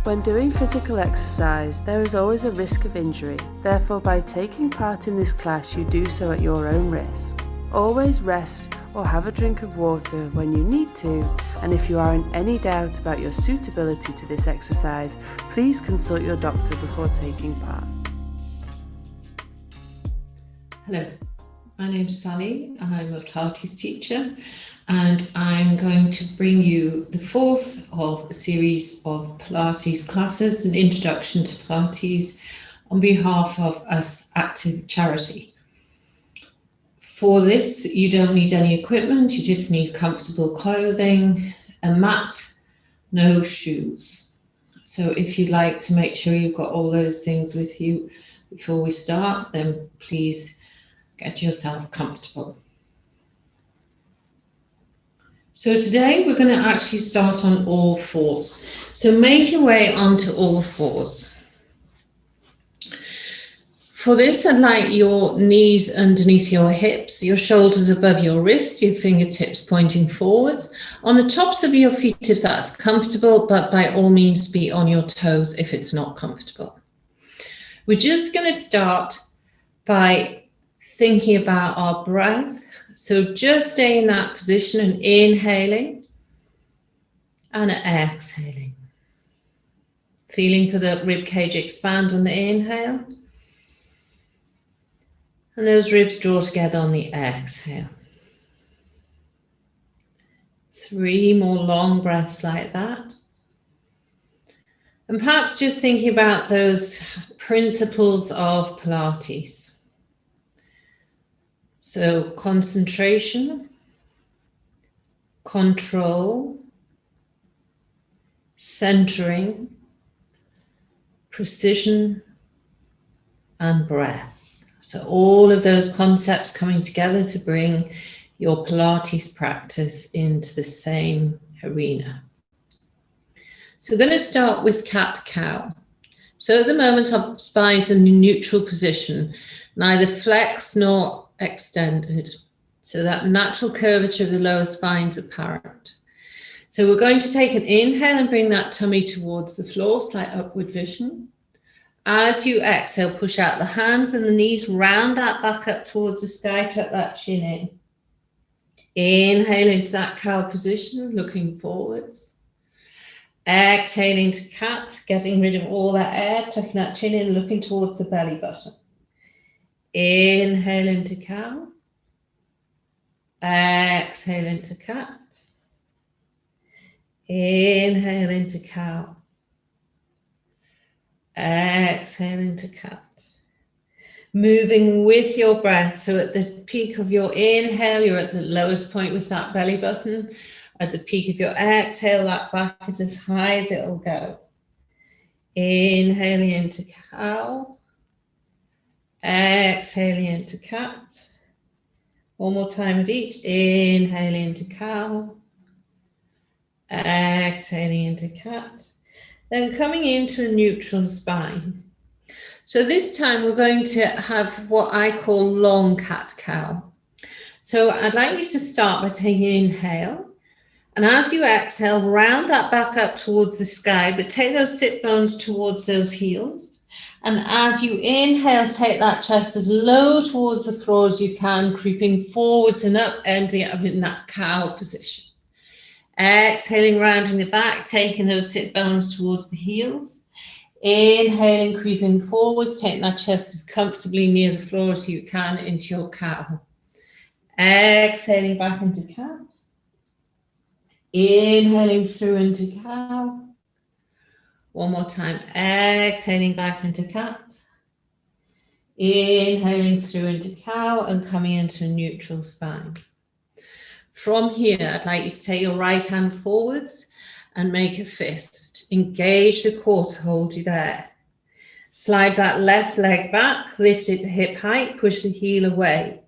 When doing physical exercise, there is always a risk of injury. Therefore, by taking part in this class, you do so at your own risk. Always rest or have a drink of water when you need to, and if you are in any doubt about your suitability to this exercise, please consult your doctor before taking part. Hello, my name's Sally. I'm a Pilates teacher, and I'm going to bring you the fourth of a series of Pilates classes, an introduction to Pilates on behalf of Us Active Charity. For this, you don't need any equipment, you just need comfortable clothing, a mat, no shoes. So if you'd like to make sure you've got all those things with you before we start, then please get yourself comfortable. So today we're going to actually start on all fours. So make your way onto all fours. For this, I'd like your knees underneath your hips, your shoulders above your wrists, your fingertips pointing forwards, on the tops of your feet if that's comfortable, but by all means be on your toes if it's not comfortable. We're just going to start by thinking about our breath. So just stay in that position and inhaling and exhaling. Feeling for the rib cage expand on the inhale. And those ribs draw together on the exhale. 3 more long breaths like that. And perhaps just thinking about those principles of Pilates. So concentration, control, centering, precision, and breath. So all of those concepts coming together to bring your Pilates practice into the same arena. So we're going to start with cat-cow. So at the moment our spine's in a neutral position, neither flexed nor extended. So that natural curvature of the lower spine's apparent. So we're going to take an inhale and bring that tummy towards the floor, slight upward vision. As you exhale, push out the hands and the knees, round that back up towards the sky, tuck that chin in. Inhale into that cow position, looking forwards. Exhaling to cat, getting rid of all that air, tucking that chin in, looking towards the belly button. Inhale into cow. Exhale into cat. Inhale into cow. Exhale into cat. Moving with your breath. So at the peak of your inhale, you're at the lowest point with that belly button. At the peak of your exhale, that back is as high as it'll go. Inhaling into cow. Exhaling into cat. One more time of each. Inhaling into cow. Exhaling into cat. Then coming into a neutral spine. So this time we're going to have what I call long cat-cow. So I'd like you to start by taking an inhale. And as you exhale, round that back up towards the sky, but take those sit bones towards those heels. And as you inhale, take that chest as low towards the floor as you can, creeping forwards and up, ending up in that cow position. Exhaling, rounding the back, taking those sit bones towards the heels. Inhaling, creeping forwards, taking that chest as comfortably near the floor as you can into your cow. Exhaling back into cat. Inhaling through into cow. One more time. Exhaling back into cat. Inhaling through into cow and coming into a neutral spine. From here, I'd like you to take your right hand forwards and make a fist. Engage the core to hold you there. Slide that left leg back, lift it to hip height, push the heel away.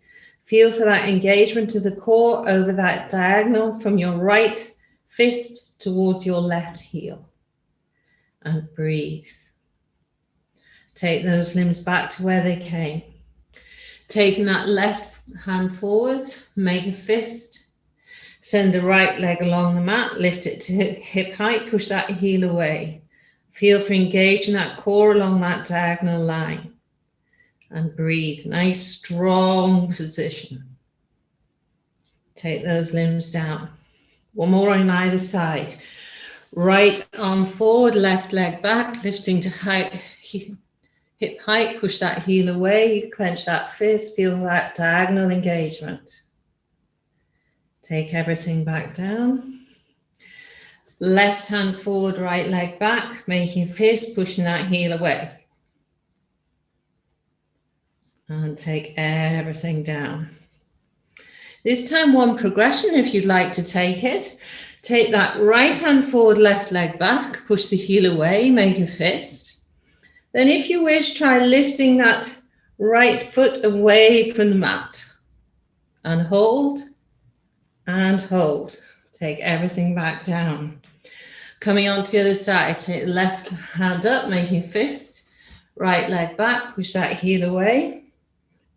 Feel for that engagement of the core over that diagonal from your right fist towards your left heel. And breathe. Take those limbs back to where they came. Taking that left hand forward, make a fist. Send the right leg along the mat, lift it to hip height, push that heel away. Feel for engaging that core along that diagonal line. And breathe, nice strong position. Take those limbs down. One more on either side. Right arm forward, left leg back, lifting to hip height, push that heel away, clench that fist, feel that diagonal engagement. Take everything back down. Left hand forward, right leg back, making fist, pushing that heel away. And take everything down. This time one progression if you'd like to take it. Take that right hand forward, left leg back, push the heel away, make a fist. Then if you wish, try lifting that right foot away from the mat. And hold, and hold. Take everything back down. Coming on to the other side, take the left hand up, making a fist. Right leg back, push that heel away.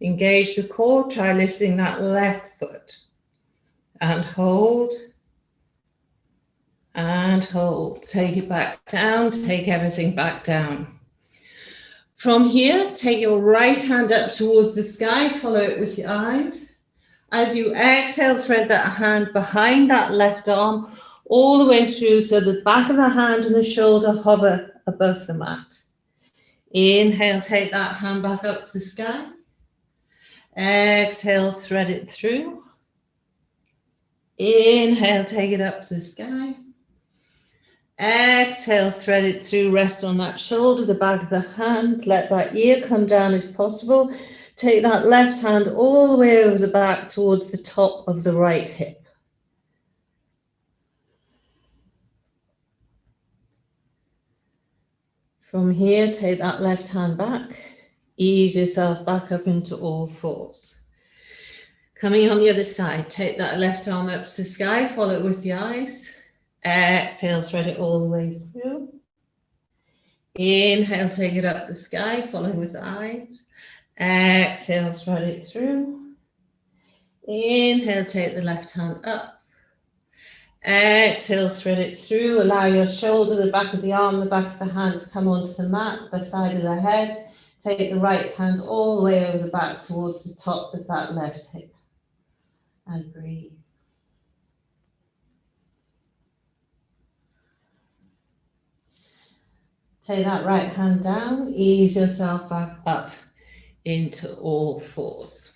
Engage the core, try lifting that left foot. And hold. And hold. Take it back down, take everything back down. From here, take your right hand up towards the sky, follow it with your eyes. As you exhale, thread that hand behind that left arm, all the way through so the back of the hand and the shoulder hover above the mat. Inhale, take that hand back up to the sky. Exhale, thread it through. Inhale, take it up to the sky. Exhale, thread it through, rest on that shoulder, the back of the hand, let that ear come down if possible. Take that left hand all the way over the back towards the top of the right hip. From here, take that left hand back, ease yourself back up into all fours. Coming on the other side, take that left arm up to the sky, follow it with the eyes. Exhale, thread it all the way through. Inhale, take it up the sky, following with the eyes. Exhale, thread it through. Inhale, take the left hand up. Exhale, thread it through. Allow your shoulder, the back of the arm, the back of the hand to come onto the mat, the side of the head. Take the right hand all the way over the back towards the top of that left hip. And breathe. Take that right hand down, ease yourself back up into all fours.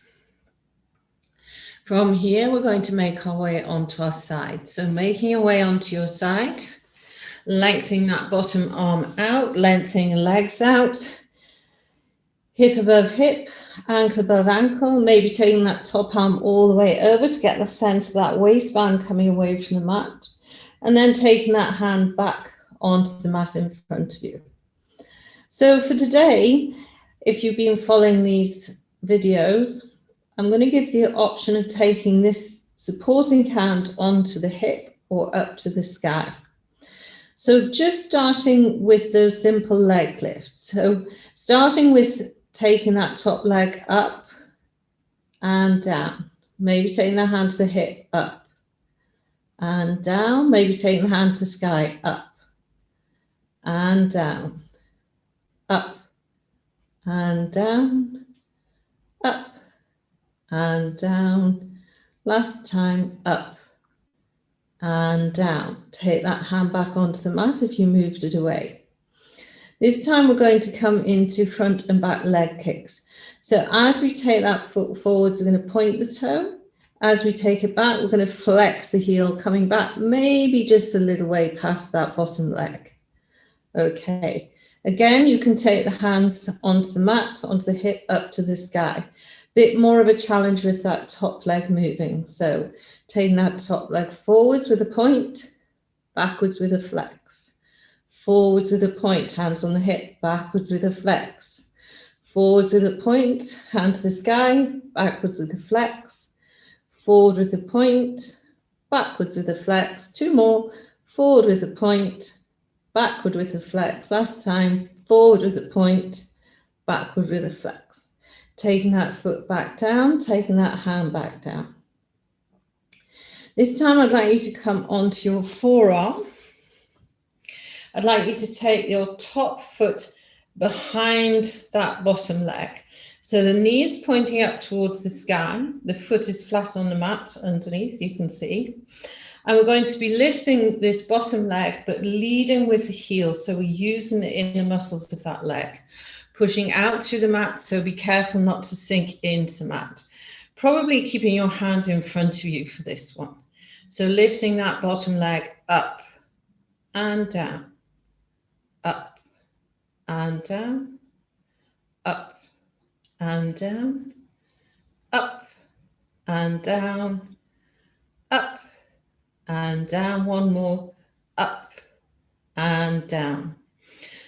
From here, we're going to make our way onto our side. So making your way onto your side, lengthening that bottom arm out, lengthening the legs out, hip above hip, ankle above ankle, maybe taking that top arm all the way over to get the sense of that waistband coming away from the mat, and then taking that hand back onto the mat in front of you. So for today, if you've been following these videos, I'm going to give the option of taking this supporting hand onto the hip or up to the sky. So just starting with those simple leg lifts. So starting with taking that top leg up and down. Maybe taking the hand to the hip, up and down. Maybe taking the hand to the sky, up and down, up and down, up and down. Last time, up and down. Take that hand back onto the mat if you moved it away. This time we're going to come into front and back leg kicks. So as we take that foot forwards, we're going to point the toe. As we take it back, we're going to flex the heel, coming back maybe just a little way past that bottom leg. Okay. Again, you can take the hands onto the mat, onto the hip, up to the sky. Bit more of a challenge with that top leg moving. So taking that top leg forwards with a point, backwards with a flex. Forwards with a point, hands on the hip, backwards with a flex. Forwards with a point, hand to the sky, backwards with a flex. Forward with a point, backwards with a flex. Two more, forward with a point, backward with a flex. Last time, forward with a point, backward with a flex. Taking that foot back down, taking that hand back down. This time I'd like you to come onto your forearm. I'd like you to take your top foot behind that bottom leg. So the knee is pointing up towards the sky. The foot is flat on the mat underneath, you can see. And we're going to be lifting this bottom leg, but leading with the heel. So we're using the inner muscles of that leg, pushing out through the mat. So be careful not to sink into the mat. Probably keeping your hand in front of you for this one. So lifting that bottom leg up and down, up and down, up and down, up and down, up and down. One more, up and down.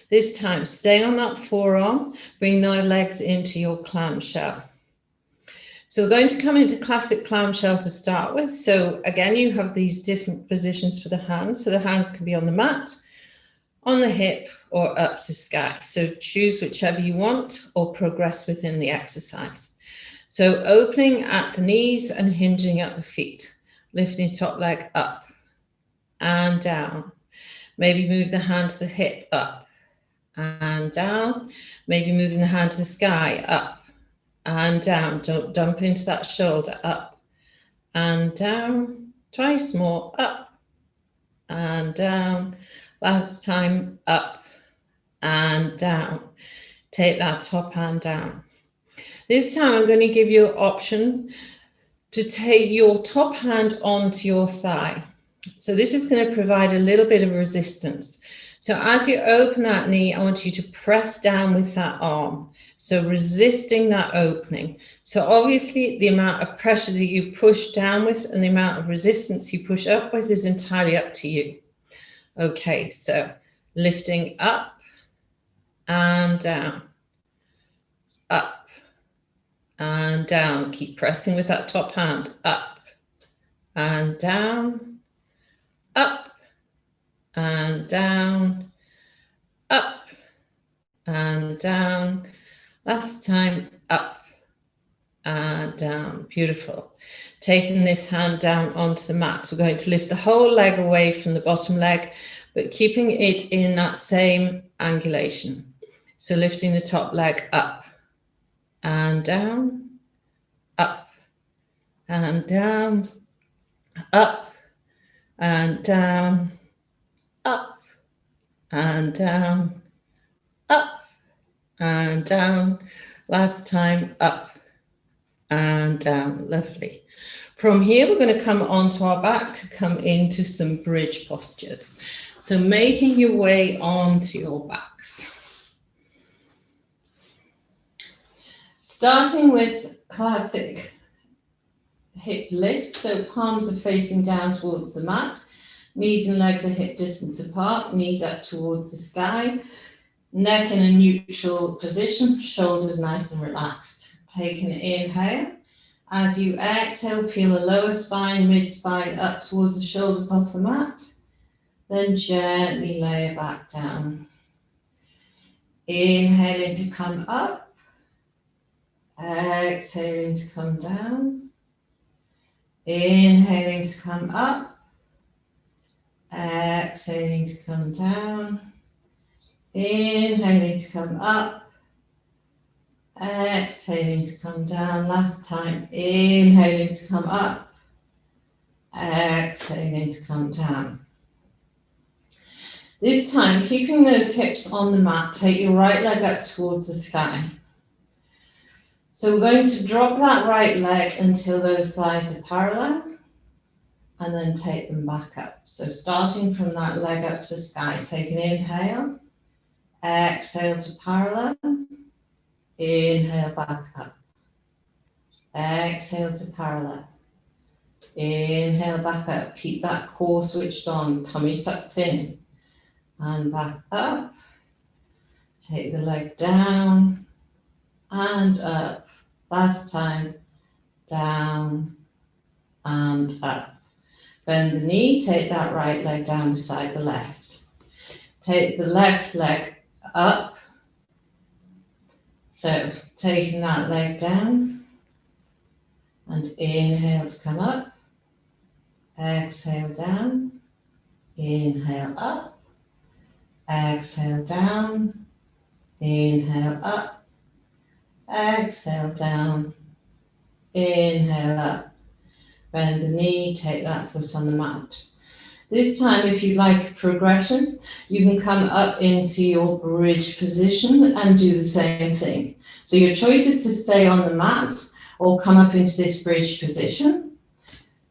This time, stay on that forearm, bring the legs into your clamshell. So we're going to come into classic clamshell to start with. So again, you have these different positions for the hands. So the hands can be on the mat, on the hip, or up to sky. So choose whichever you want or progress within the exercise. So opening at the knees and hinging at the feet. Lifting the top leg up and down. Maybe move the hand to the hip, up and down. Maybe moving the hand to the sky, up and down. Don't dump into that shoulder, up and down. Twice more, up and down. Last time, up and down. Take that top hand down. This time I'm going to give you an option to take your top hand onto your thigh. So this is going to provide a little bit of resistance. So as you open that knee, I want you to press down with that arm. So resisting that opening. So obviously the amount of pressure that you push down with and the amount of resistance you push up with is entirely up to you. Okay, so lifting up and down, up and down. Keep pressing with that top hand, up and down, up and down, up and down. Last time, up and down. Beautiful. Taking this hand down onto the mat. We're going to lift the whole leg away from the bottom leg, but keeping it in that same angulation. So lifting the top leg up and down, up and down, up and down, up and down, up and down. Last time, up and down. Lovely. From here, we're going to come onto our back to come into some bridge postures. So making your way onto your backs. Starting with classic hip lift. So palms are facing down towards the mat. Knees and legs are hip distance apart. Knees up towards the sky. Neck in a neutral position. Shoulders nice and relaxed. Take an inhale. As you exhale, feel the lower spine, mid-spine up towards the shoulders off the mat. Then gently lay it back down. Inhaling to come up. Exhaling to come down. Inhaling to come up. Exhaling to come down. Inhaling to come up. Exhaling to come down. Last time, inhaling to come up. Exhaling to come down. This time, keeping those hips on the mat, take your right leg up towards the sky. So we're going to drop that right leg until those thighs are parallel, and then take them back up. So starting from that leg up to the sky, take an inhale, exhale to parallel, inhale back up, exhale to parallel, inhale back up. Keep that core switched on, tummy tucked in, and back up. Take the leg down and up. Last time, down and up. Bend the knee, take that right leg down beside the left. Take the left leg up. So taking that leg down and inhale to come up. Exhale down. Inhale up. Exhale down, inhale up, exhale down, inhale up. Bend the knee, take that foot on the mat. This time, if you like a progression, you can come up into your bridge position and do the same thing. So your choice is to stay on the mat or come up into this bridge position.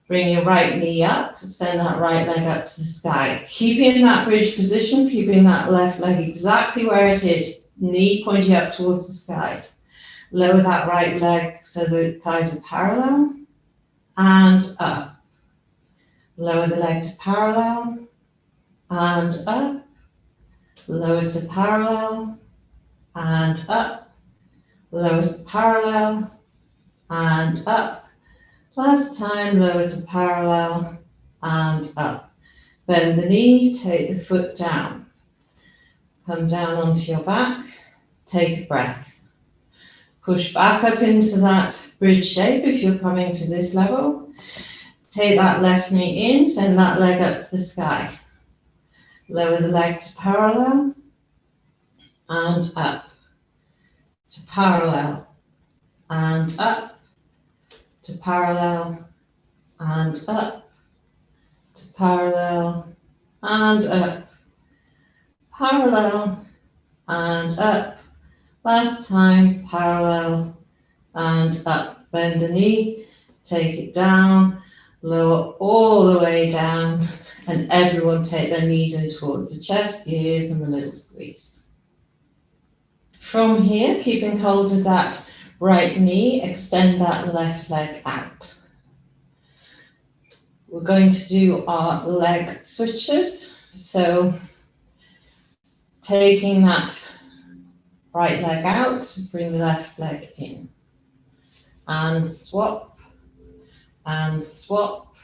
Bring your right knee up, send that right leg up to the sky. Keeping that bridge position, keeping that left leg exactly where it is, knee pointing up towards the sky. Lower that right leg so the thighs are parallel and up. Lower the leg to parallel and up. Lower to parallel and up. Lower to parallel and up. Last time, lower to parallel and up. Bend the knee, take the foot down. Come down onto your back, take a breath. Push back up into that bridge shape if you're coming to this level. Take that left knee in, send that leg up to the sky. Lower the leg to parallel and up. To parallel and up. To parallel and up. To parallel and up. Parallel and up. Last time, parallel and up. Bend the knee, take it down, lower all the way down, and everyone take their knees in towards the chest, give them a little squeeze. From here, keeping hold of that right knee, extend that left leg out. We're going to do our leg switches. So taking that right leg out, bring the left leg in. And swap, and swap,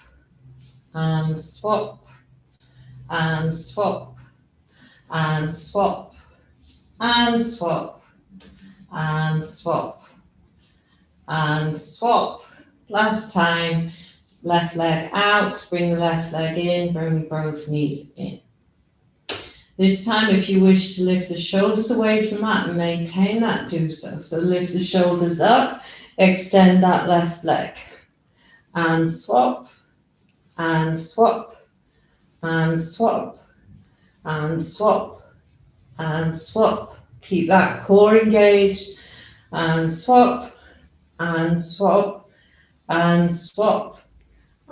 and swap, and swap, and swap, and swap, and swap, and swap. Last time, left leg out, bring the left leg in, bring both knees in. This time, if you wish to lift the shoulders away from that and maintain that, do so. So lift the shoulders up, extend that left leg, and swap, and swap, and swap, and swap, and swap. Keep that core engaged, and swap, and swap, and swap,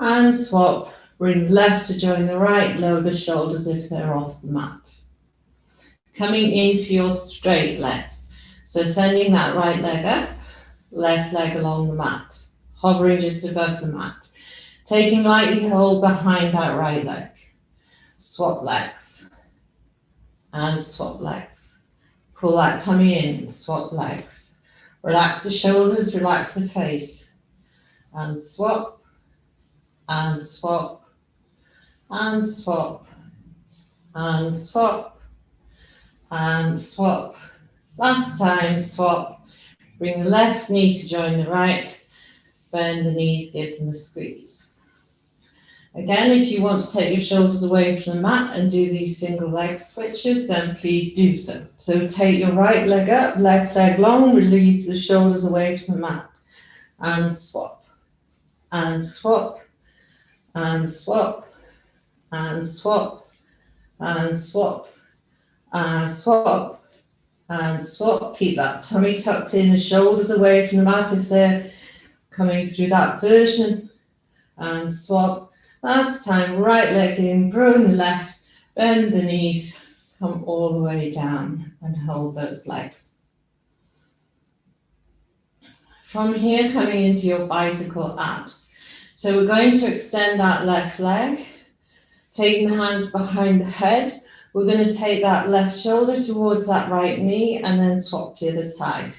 and swap. Bring left to join the right, lower the shoulders if they're off the mat. Coming into your straight legs. So sending that right leg up, left leg along the mat, hovering just above the mat. Taking lightly hold behind that right leg. Swap legs. And swap legs. Pull that tummy in, swap legs. Relax the shoulders, relax the face. And swap, and swap, and swap, and swap, and swap. Last time, swap. Bring the left knee to join the right. Bend the knees, give them a squeeze. Again, if you want to take your shoulders away from the mat and do these single leg switches, then please do so. So take your right leg up, left leg long, release the shoulders away from the mat. And swap, and swap, and swap, and swap, and swap, and swap, and swap. Keep that tummy tucked in, the shoulders away from the mat if they're coming through that version. And swap. Last time, right leg in, grow the left, bend the knees, come all the way down and hold those legs. From here, coming into your bicycle abs. So we're going to extend that left leg, taking the hands behind the head. We're going to take that left shoulder towards that right knee and then swap to the other side.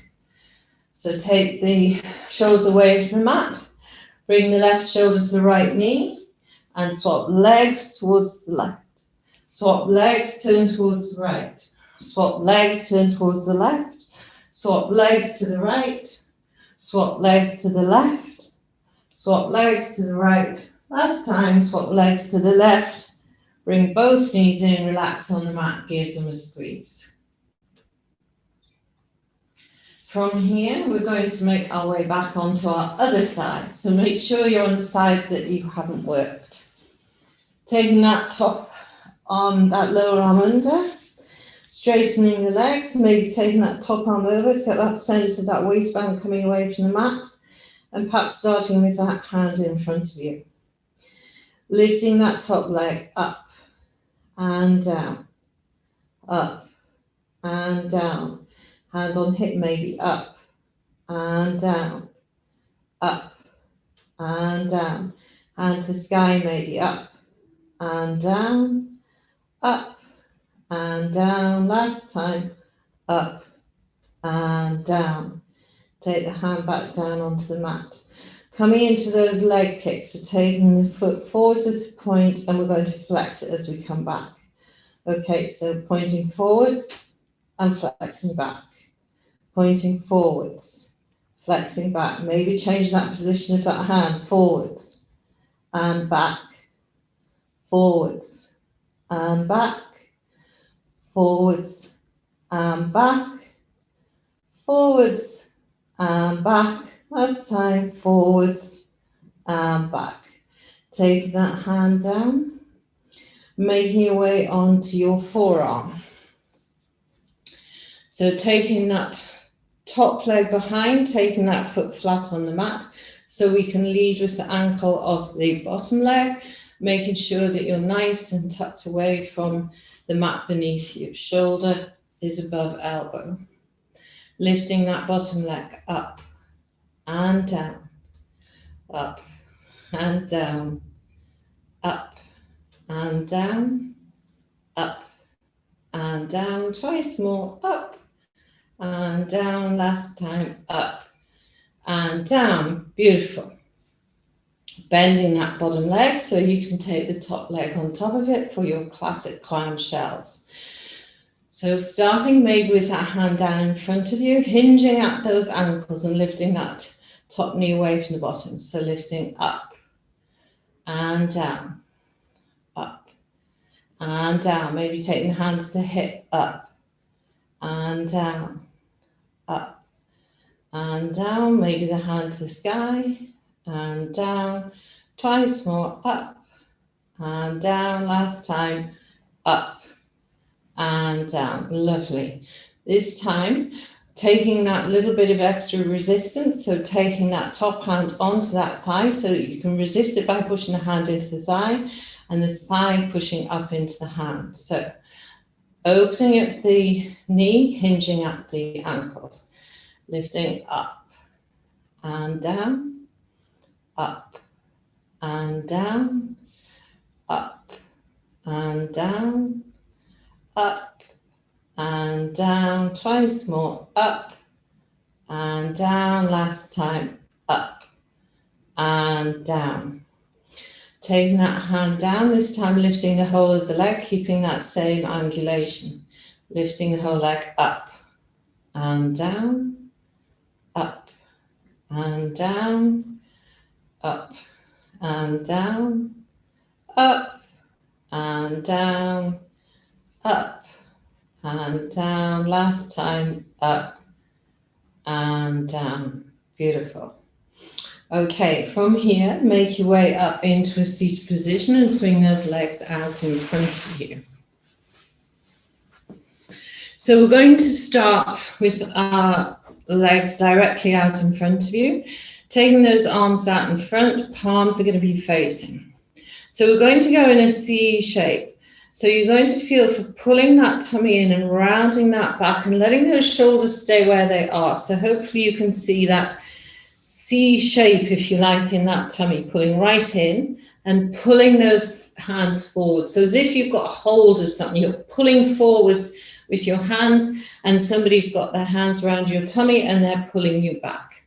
So take the shoulders away from the mat, bring the left shoulder to the right knee, and swap legs towards the left. Swap legs, turn towards the right. Swap legs, turn towards the left. Swap legs to the right. Swap legs to the left. Swap legs to the right. Last time, swap legs to the left. Bring both knees in, relax on the mat, give them a squeeze. From here, we're going to make our way back onto our other side. So make sure you're on the side that you haven't worked. Taking that top arm, that lower arm under, straightening the legs, maybe taking that top arm over to get that sense of that waistband coming away from the mat, and perhaps starting with that hand in front of you. Lifting that top leg up and down, up and down. Hand on hip maybe up and down, up and down. Hand to sky maybe up and down, up and down. Last time, up and down. Take the hand back down onto the mat. Coming into those leg kicks, so taking the foot forwards with the point, and we're going to flex it as we come back. Okay, so pointing forwards and flexing back. Pointing forwards, flexing back. Maybe change that position of that hand, forwards and back, forwards and back, forwards and back, forwards and back. Last time, forwards and back. Taking that hand down, making your way onto your forearm. So taking that top leg behind, taking that foot flat on the mat, so we can lead with the ankle of the bottom leg, making sure that you're nice and tucked away from the mat beneath you. Shoulder is above elbow. Lifting that bottom leg up and down, up and down, up and down, up and down. Twice more, up and down. Last time, up and down. Beautiful. Bending that bottom leg so you can take the top leg on top of it for your classic clamshells. So starting maybe with that hand down in front of you, hinging at those ankles and lifting that top knee away from the bottom. So lifting up and down, up and down. Maybe taking the hands to hip, up and down, up and down. Maybe the hand to the sky and down. Twice more, up and down. Last time, up and down. Lovely. This time, taking that little bit of extra resistance, so taking that top hand onto that thigh so that you can resist it by pushing the hand into the thigh and the thigh pushing up into the hand. So opening at the knee, hinging at the ankles, lifting up and down, up and down, up and down, up and down. Twice more, up and down. Last time, up and down. Taking that hand down, this time lifting the whole of the leg, keeping that same angulation. Lifting the whole leg up and down, up and down, up and down, up and down, up and down. Last time, up and down. Beautiful. Okay, from here, make your way up into a seated position and swing those legs out in front of you. So we're going to start with our legs directly out in front of you, taking those arms out in front, palms are going to be facing. So we're going to go in a C shape. So you're going to feel for pulling that tummy in and rounding that back and letting those shoulders stay where they are. So hopefully you can see that C shape, if you like, in that tummy, pulling right in and pulling those hands forward. So as if you've got a hold of something, you're pulling forwards with your hands and somebody's got their hands around your tummy and they're pulling you back,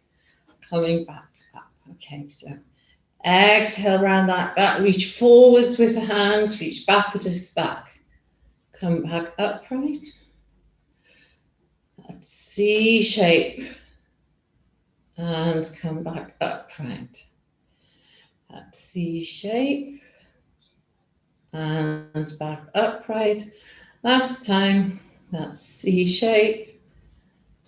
coming back up. Okay, so exhale around that back, reach forwards with the hands, reach backwards with the back. Come back upright. That C shape. And come back upright. That C shape. and back upright. Last time, that's C shape,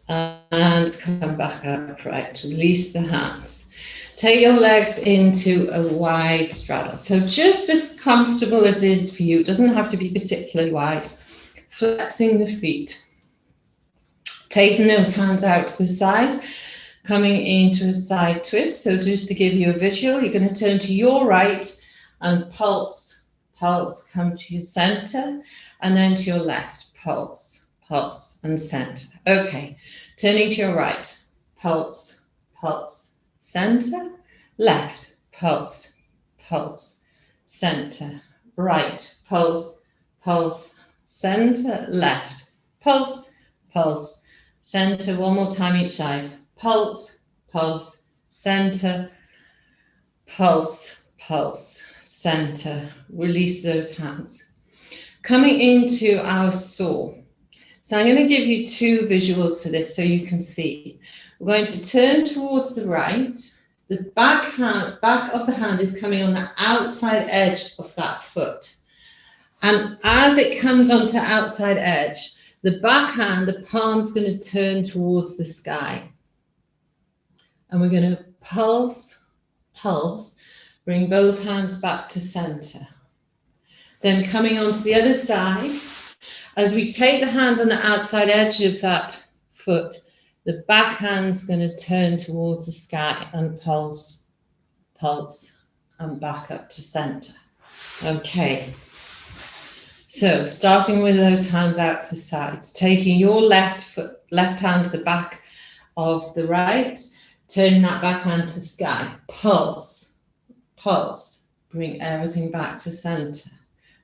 and come back upright. Release the hands. Take your legs into a wide straddle. So just as comfortable as it is for you, it doesn't have to be particularly wide. Flexing the feet. Taking those hands out to the side, coming into a side twist. So just to give you a visual, you're going to turn to your right and pulse, pulse, come to your center, and then to your left, pulse, pulse, and center. Okay, turning to your right, pulse, pulse, center, left, pulse, pulse, center, right, pulse, pulse, center, left, pulse, pulse, center. One more time each side. Pulse, pulse, center, pulse, pulse, center. Release those hands. Coming into our saw. So I'm going to give you two visuals for this so you can see. We're going to turn towards the right. The back of the hand is coming on the outside edge of that foot. And as it comes onto the outside edge, the back hand, the palm's going to turn towards the sky. And we're going to pulse, pulse, bring both hands back to center. Then coming onto the other side, as we take the hand on the outside edge of that foot, the back hand's going to turn towards the sky and pulse, pulse, and back up to center. Okay. So starting with those hands out to the sides, taking your left hand to the back of the right, turning that back hand to sky, pulse, pulse, bring everything back to center.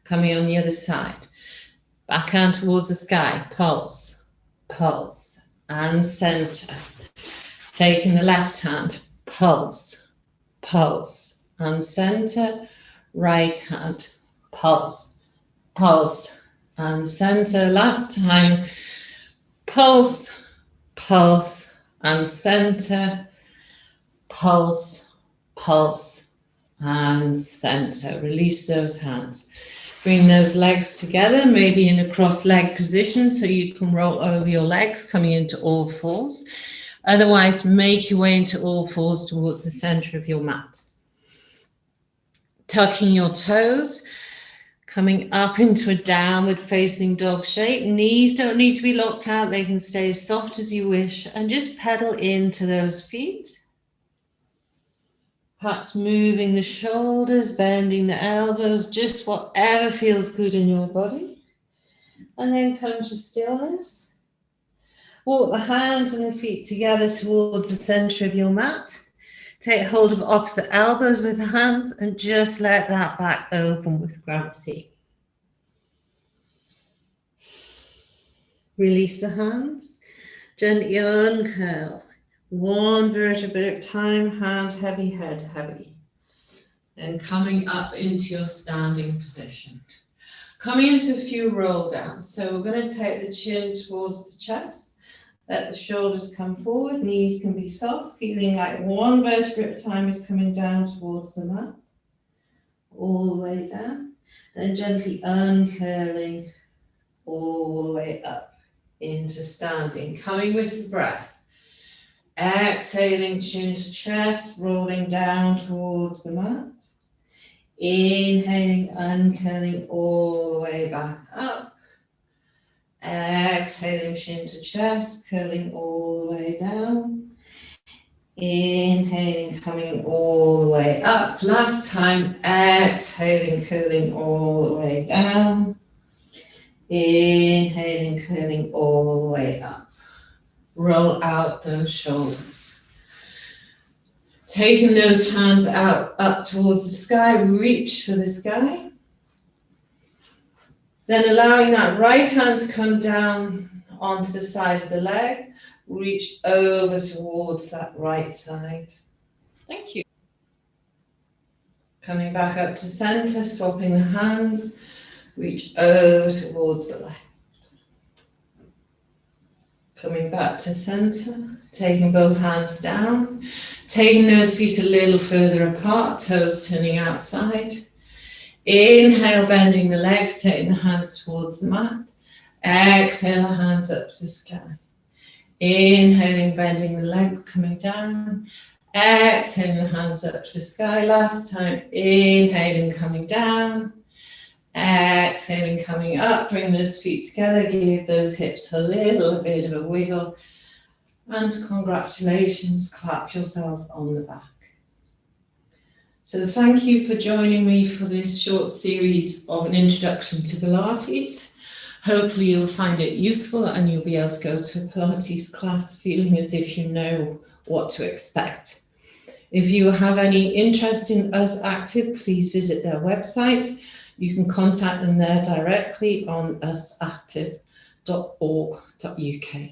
Coming on the other side, back hand towards the sky, pulse, pulse, and center. Taking the left hand, pulse, pulse, and center, right hand, pulse, pulse, and center. Last time, pulse, pulse, and center, pulse, pulse, and center. Release those hands. Bring those legs together, maybe in a cross-leg position so you can roll over your legs, coming into all fours. Otherwise, make your way into all fours towards the center of your mat. Tucking your toes, coming up into a downward facing dog shape. Knees don't need to be locked out. They can stay as soft as you wish, and just pedal into those feet. Perhaps moving the shoulders, bending the elbows, just whatever feels good in your body. And then come to stillness. Walk the hands and the feet together towards the center of your mat. Take hold of opposite elbows with the hands and just let that back open with gravity. Release the hands. Gently uncurl. One vertebra at a time, hands heavy, head heavy. Then coming up into your standing position. Coming into a few roll downs. So we're going to take the chin towards the chest. Let the shoulders come forward, knees can be soft, feeling like one vertebra at a time is coming down towards the mat. All the way down. Then gently uncurling all the way up into standing. Coming with the breath. Exhaling, chin to chest, rolling down towards the mat. Inhaling, uncurling all the way back up. Exhaling, chin to chest, curling all the way down. Inhaling, coming all the way up. Last time, exhaling, curling all the way down. Inhaling, curling all the way up. Roll out those shoulders. Taking those hands out, up towards the sky, reach for the sky. Then allowing that right hand to come down onto the side of the leg, reach over towards that right side. Thank you. Coming back up to center, swapping the hands, reach over towards the left. Coming back to center, taking both hands down, taking those feet a little further apart, toes turning outside. Inhale, bending the legs, taking the hands towards the mat. Exhale, the hands up to the sky. Inhaling, bending the legs, coming down. Exhaling, the hands up to the sky. Last time. Inhaling, coming down. Exhaling, coming up. Bring those feet together. Give those hips a little bit of a wiggle. And congratulations, clap yourself on the back. So thank you for joining me for this short series of an introduction to Pilates. Hopefully you'll find it useful and you'll be able to go to a Pilates class feeling as if you know what to expect. If you have any interest in Us Active, please visit their website. You can contact them there directly on usactive.org.uk.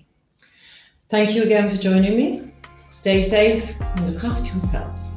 Thank you again for joining me. Stay safe and look after yourselves.